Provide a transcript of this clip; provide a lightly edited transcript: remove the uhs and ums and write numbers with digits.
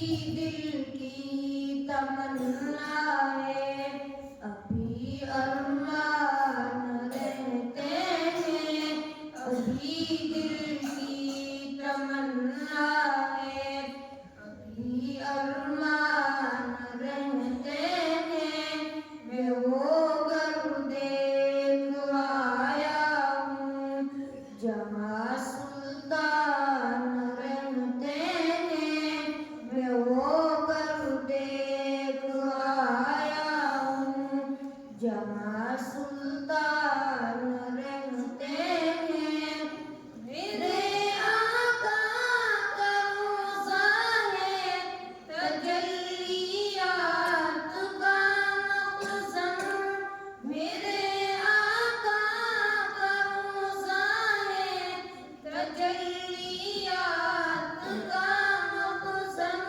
दिल की तमन्ना है, अभी अरमान रहते हैं, अभी दिल की तमन्ना है, अभी अरमान रहते हैं। मैं वो घर देख आया हूँ जहाँ सुल्तान रहते हैं। मैं वो घर देख आया हूँ जहाँ सुल्तान रहते हैं। मेरे आका का रोज़ा है, तजल्लियात का मक़सद। मेरे आका का रोज़ा है, तजल्लियात का मक़सद।